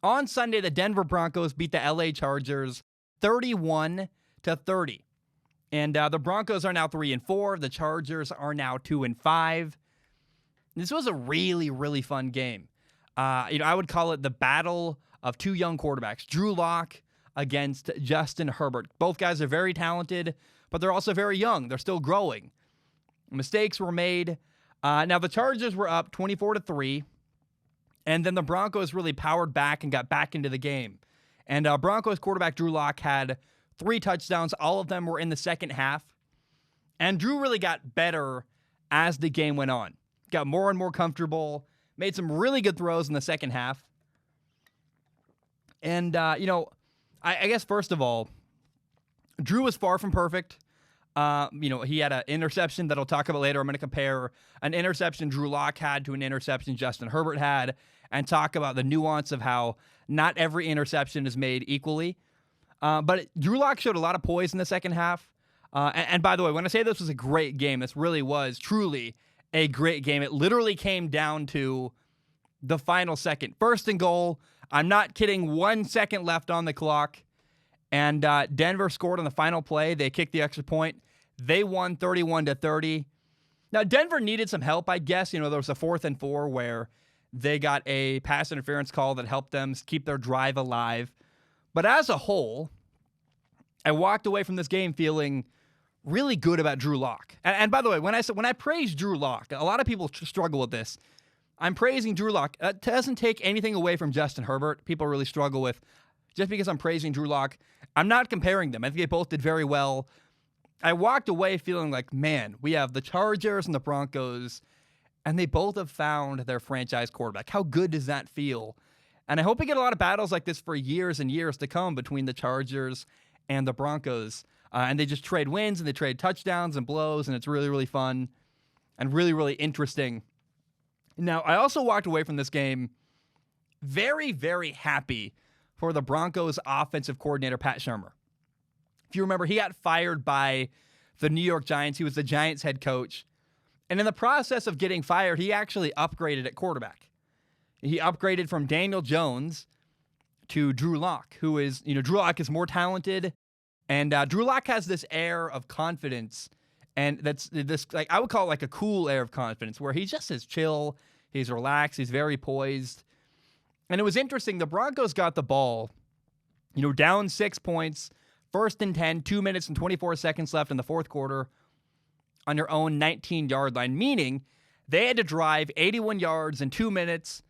On Sunday, the Denver Broncos beat the LA Chargers 31-30. And the Broncos are now 3-4. The Chargers are now 2-5. This was a really, really fun game. I would call it the battle of two young quarterbacks, Drew Lock against Justin Herbert. Both guys are very talented, but they're also very young. They're still growing. Mistakes were made. Now the Chargers were up 24-3, and then the Broncos really powered back and got back into the game. And Broncos quarterback Drew Lock had 3 touchdowns. All of them were in the second half. And Drew really got better as the game went on. Got more and more comfortable. Made some really good throws in the second half. And, I guess first of all, Drew was far from perfect. He had an interception that I'll talk about later. I'm going to compare an interception Drew Lock had to an interception Justin Herbert had and talk about the nuance of how not every interception is made equally. But Drew Lock showed a lot of poise in the second half. And by the way, when I say this was a great game, this really was truly a great game. It literally came down to the final second. First and goal. I'm not kidding. 1 second left on the clock. And Denver scored on the final play. They kicked the extra point. They won 31-30. Now, Denver needed some help, I guess. There was a 4th and 4 where they got a pass interference call that helped them keep their drive alive. But as a whole, I walked away from this game feeling really good about Drew Lock. And by the way, when I praise Drew Lock, a lot of people struggle with this. I'm praising Drew Lock. That doesn't take anything away from Justin Herbert. People really struggle with, just because I'm praising Drew Lock, I'm not comparing them. I think they both did very well. I walked away feeling like, man, we have the Chargers and the Broncos, and they both have found their franchise quarterback. How good does that feel? And I hope we get a lot of battles like this for years and years to come between the Chargers and the Broncos. And they just trade wins and they trade touchdowns and blows, and it's really, really fun and really, really interesting. Now, I also walked away from this game very, very happy for the Broncos offensive coordinator, Pat Shurmur. If you remember, he got fired by the New York Giants. He was the Giants head coach. And in the process of getting fired, he actually upgraded at quarterback. He upgraded from Daniel Jones to Drew Lock, who is, Drew Lock is more talented. And Drew Lock has this air of confidence. And that's this, I would call it like a cool air of confidence, where he just is chill. He's relaxed. He's very poised. And it was interesting. The Broncos got the ball, down 6 points, 1st and 10, 2 minutes and 24 seconds left in the fourth quarter on their own 19-yard line, meaning they had to drive 81 yards in 2 minutes,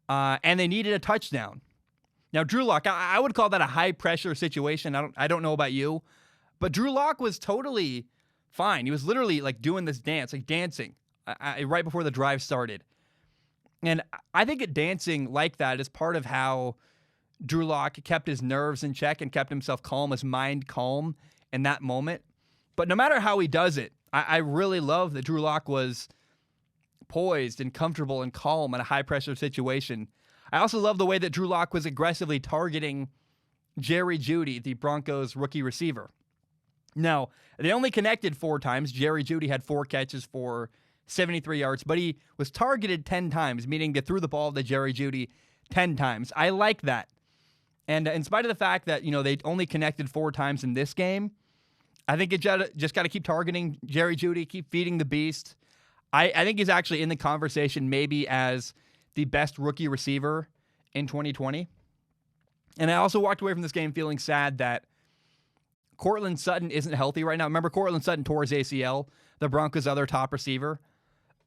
and they needed a touchdown. Now, Drew Lock, I would call that a high-pressure situation. I don't know about you, but Drew Lock was totally fine. He was literally doing this dance, dancing right before the drive started. And I think dancing like that is part of how Drew Lock kept his nerves in check and kept himself calm, his mind calm in that moment. But no matter how he does it, I really love that Drew Lock was poised and comfortable and calm in a high-pressure situation. I also love the way that Drew Lock was aggressively targeting Jerry Jeudy, the Broncos rookie receiver. Now, they only connected 4 times. Jerry Jeudy had 4 catches for 73 yards, but he was targeted 10 times, meaning they threw the ball to Jerry Jeudy 10 times. I like that. And in spite of the fact that, they only connected 4 times in this game, I think it just got to keep targeting Jerry Jeudy, keep feeding the beast. I think he's actually in the conversation maybe as the best rookie receiver in 2020. And I also walked away from this game feeling sad that Courtland Sutton isn't healthy right now. Remember, Courtland Sutton tore his ACL, the Broncos' other top receiver.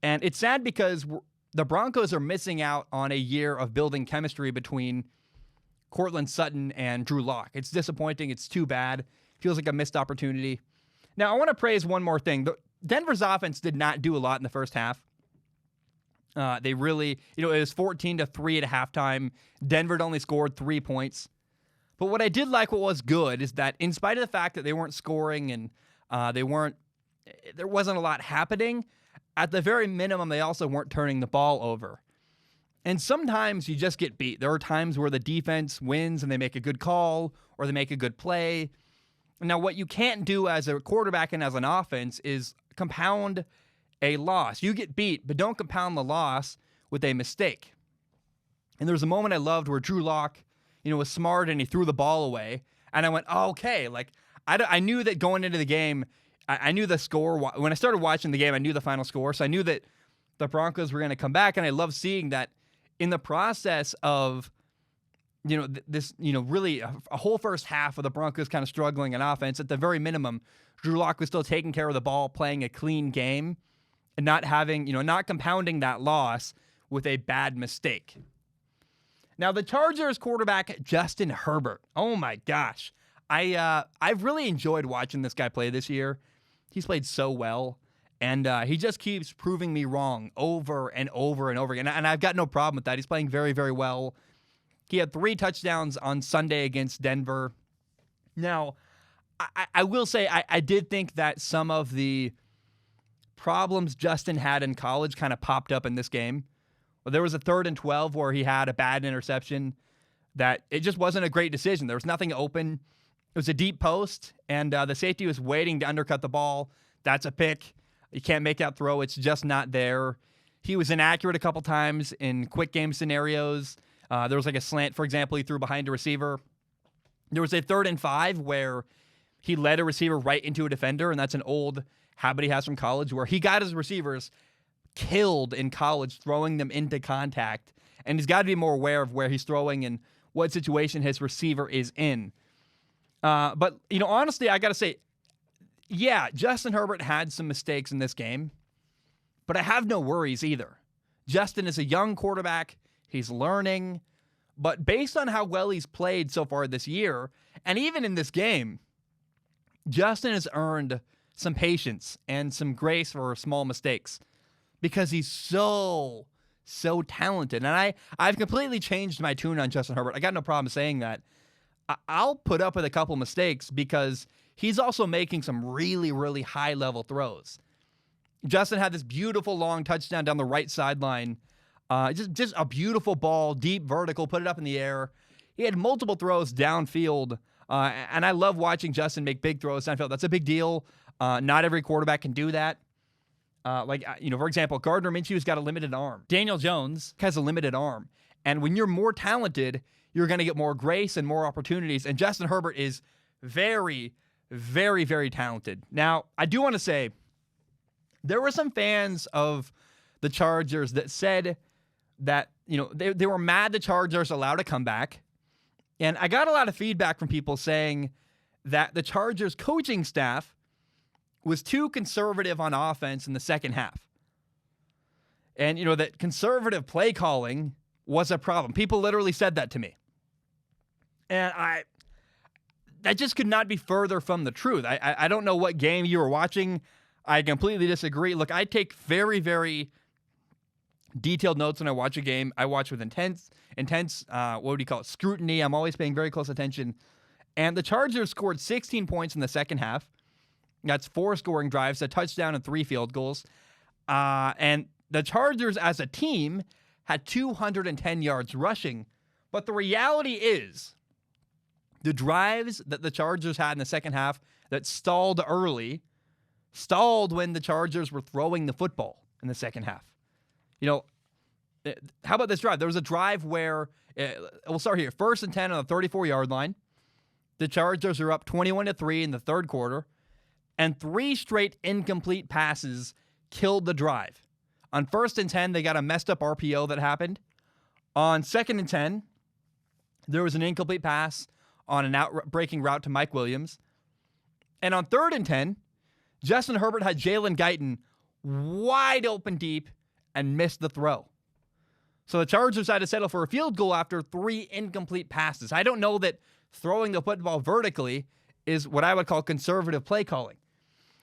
And it's sad because the Broncos are missing out on a year of building chemistry between Courtland Sutton and Drew Lock. It's disappointing. It's too bad. Feels like a missed opportunity. Now, I want to praise one more thing. Denver's offense did not do a lot in the first half. They really, it was 14-3 at halftime. Denver had only scored 3 points. But what I did like, what was good, is that in spite of the fact that they weren't scoring and there wasn't a lot happening, at the very minimum, they also weren't turning the ball over. And sometimes you just get beat. There are times where the defense wins and they make a good call or they make a good play. Now, what you can't do as a quarterback and as an offense is compound a loss. You get beat, but don't compound the loss with a mistake. And there was a moment I loved where Drew Lock was smart and he threw the ball away. And I went, oh, okay. Like, I knew that going into the game, I knew the score. When I started watching the game, I knew the final score. So I knew that the Broncos were going to come back. And I love seeing that in the process of, this, really a whole first half of the Broncos kind of struggling in offense. At the very minimum, Drew Lock was still taking care of the ball, playing a clean game, and not having, not compounding that loss with a bad mistake. Now, the Chargers quarterback, Justin Herbert. Oh, my gosh. I've really enjoyed watching this guy play this year. He's played so well, and he just keeps proving me wrong over and over and over again, and I've got no problem with that. He's playing very, very well. He had 3 touchdowns on Sunday against Denver. Now, I will say I did think that some of the problems Justin had in college kind of popped up in this game. Well, there was a 3rd and 12 where he had a bad interception that it just wasn't a great decision. There was nothing open. It was a deep post, and the safety was waiting to undercut the ball. That's a pick. You can't make that throw. It's just not there. He was inaccurate a couple times in quick game scenarios. There was like a slant, for example, he threw behind a receiver. There was a 3rd and 5 where he led a receiver right into a defender, and that's an old habit he has from college where he got his receivers killed in college, throwing them into contact. And he's got to be more aware of where he's throwing and what situation his receiver is in. But, honestly, I got to say, yeah, Justin Herbert had some mistakes in this game, but I have no worries either. Justin is a young quarterback. He's learning. But based on how well he's played so far this year, and even in this game, Justin has earned some patience and some grace for small mistakes because he's so talented. And I've completely changed my tune on Justin Herbert. I got no problem saying that. I'll put up with a couple mistakes because he's also making some really, really high-level throws. Justin had this beautiful long touchdown down the right sideline. Just a beautiful ball, deep vertical, put it up in the air. He had multiple throws downfield, and I love watching Justin make big throws downfield. That's a big deal. Not every quarterback can do that. For example, Gardner Minshew's got a limited arm. Daniel Jones has a limited arm. And when you're more talented, you're going to get more grace and more opportunities. And Justin Herbert is very, very, very talented. Now, I do want to say, there were some fans of the Chargers that said that, they were mad the Chargers allowed a comeback. And I got a lot of feedback from people saying that the Chargers coaching staff was too conservative on offense in the second half. And, that conservative play calling was a problem. People literally said that to me. And that just could not be further from the truth. I don't know what game you were watching. I completely disagree. Look, I take very, very detailed notes when I watch a game. I watch with intense, scrutiny. I'm always paying very close attention. And the Chargers scored 16 points in the second half. That's 4 scoring drives, a touchdown, and 3 field goals. And the Chargers as a team had 210 yards rushing. But the reality is, the drives that the Chargers had in the second half that stalled early, stalled when the Chargers were throwing the football in the second half. How about this drive? There was a drive where, we'll start here, 1st and 10 on the 34-yard line. The Chargers are up 21-3 in the third quarter, and 3 straight incomplete passes killed the drive. On 1st and 10, they got a messed up RPO that happened. On 2nd and 10, there was an incomplete pass on an out-breaking route to Mike Williams. And on 3rd and 10, Justin Herbert had Jalen Guyton wide open deep and missed the throw. So the Chargers had to settle for a field goal after 3 incomplete passes. I don't know that throwing the football vertically is what I would call conservative play calling.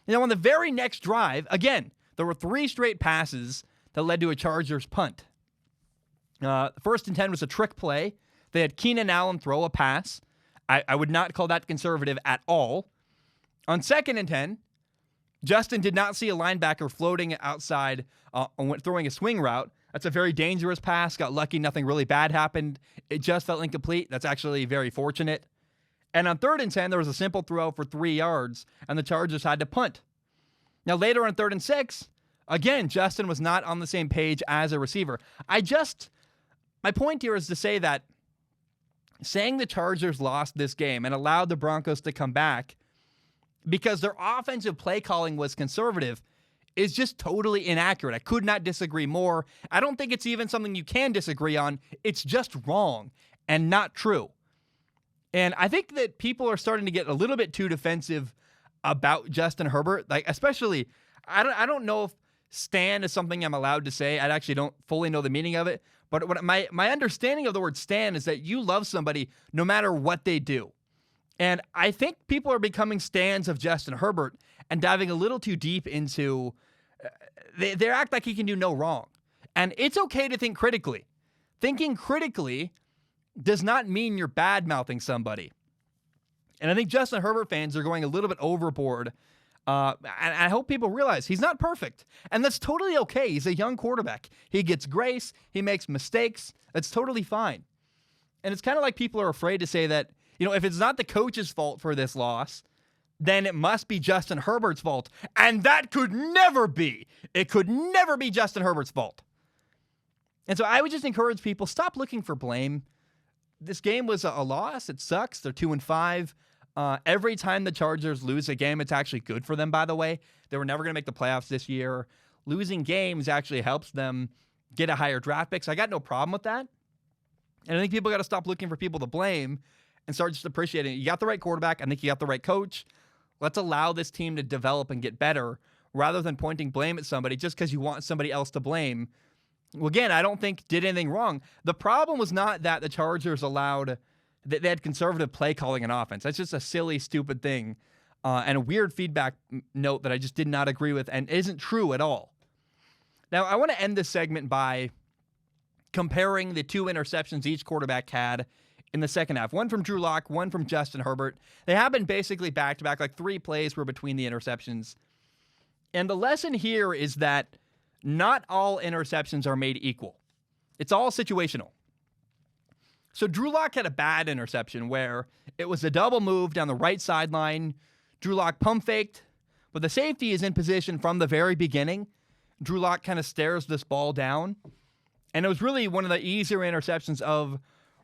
On the very next drive, again, there were 3 straight passes that led to a Chargers punt. 1st and 10 was a trick play. They had Keenan Allen throw a pass. I would not call that conservative at all. On 2nd and 10, Justin did not see a linebacker floating outside throwing a swing route. That's a very dangerous pass. Got lucky, nothing really bad happened. It just felt incomplete. That's actually very fortunate. And on 3rd and 10, there was a simple throw for 3 yards, and the Chargers had to punt. Now, later on 3rd and 6, again, Justin was not on the same page as a receiver. My point here is to say that saying the Chargers lost this game and allowed the Broncos to come back because their offensive play calling was conservative is just totally inaccurate. I could not disagree more. I don't think it's even something you can disagree on. It's just wrong and not true. And I think that people are starting to get a little bit too defensive about Justin Herbert. Like, especially, I don't know if stan is something I'm allowed to say. I actually don't fully know the meaning of it. But what my understanding of the word stan is that you love somebody no matter what they do. And I think people are becoming stans of Justin Herbert and diving a little too deep into, they act like he can do no wrong. And it's okay to think critically. Thinking critically does not mean you're bad-mouthing somebody. And I think Justin Herbert fans are going a little bit overboard. And I hope people realize he's not perfect. And that's totally okay. He's a young quarterback. He gets grace. He makes mistakes. That's totally fine. And it's kind of like people are afraid to say that, if it's not the coach's fault for this loss, then it must be Justin Herbert's fault. And that could never be. It could never be Justin Herbert's fault. And so I would just encourage people, stop looking for blame. This game was a loss. It sucks. They're 2-5. Every time the Chargers lose a game, it's actually good for them, by the way. They were never going to make the playoffs this year. Losing games actually helps them get a higher draft pick. So I got no problem with that. And I think people got to stop looking for people to blame and start just appreciating it. You got the right quarterback. I think you got the right coach. Let's allow this team to develop and get better rather than pointing blame at somebody just because you want somebody else to blame. Well, again, I don't think did anything wrong. The problem was not that the Chargers they had conservative play calling and offense. That's just a silly, stupid thing and a weird feedback note that I just did not agree with and isn't true at all. Now, I want to end this segment by comparing the 2 interceptions each quarterback had in the second half. One from Drew Lock, one from Justin Herbert. They happened basically back-to-back, like 3 plays were between the interceptions. And the lesson here is that not all interceptions are made equal. It's all situational. So Drew Lock had a bad interception where it was a double move down the right sideline. Drew Lock pump faked, but the safety is in position from the very beginning. Drew Lock kind of stares this ball down. And it was really one of the easier interceptions of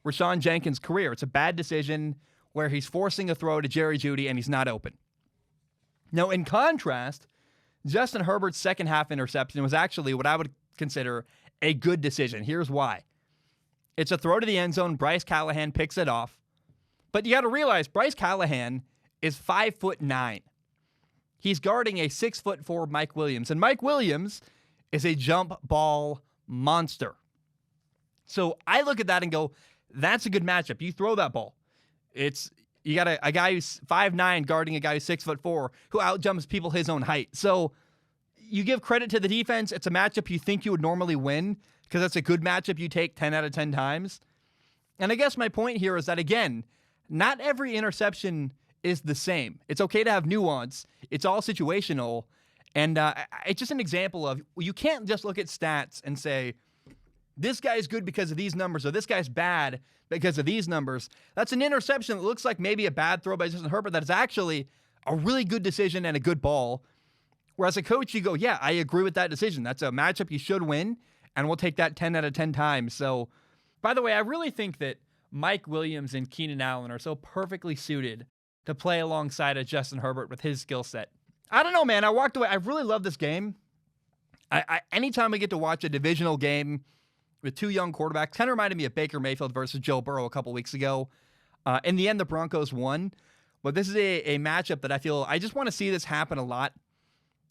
Rashawn Jenkins' career. It's a bad decision where he's forcing a throw to Jerry Jeudy and he's not open. Now, in contrast, Justin Herbert's second half interception was actually what I would consider a good decision. Here's why. It's a throw to the end zone. Bryce Callahan picks it off. But you got to realize Bryce Callahan is 5'9". He's guarding a 6'4" Mike Williams. And Mike Williams is a jump ball monster. So I look at that and go, that's a good matchup. You throw that ball. You got a guy who's 5'9" guarding a guy who's 6'4" who outjumps people his own height. So you give credit to the defense. It's a matchup you think you would normally win because it's a good matchup you take 10 out of 10 times. And I guess my point here is that, again, not every interception is the same. It's okay to have nuance. It's all situational. And it's just an example of you can't just look at stats and say, this guy's good because of these numbers, or this guy's bad because of these numbers. That's an interception that looks like maybe a bad throw by Justin Herbert that is actually a really good decision and a good ball. Whereas a coach, you go, yeah, I agree with that decision. That's a matchup you should win, and we'll take that 10 out of 10 times. So, by the way, I really think that Mike Williams and Keenan Allen are so perfectly suited to play alongside of Justin Herbert with his skill set. I don't know, man. I walked away. I really love this game. Anytime I get to watch a divisional game with 2 young quarterbacks, kind of reminded me of Baker Mayfield versus Joe Burrow a couple weeks ago. In the end, the Broncos won. But this is a matchup that I just want to see this happen a lot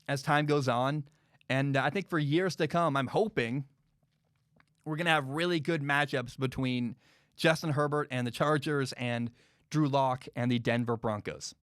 as time goes on. And I think for years to come, I'm hoping we're going to have really good matchups between Justin Herbert and the Chargers and Drew Lock and the Denver Broncos.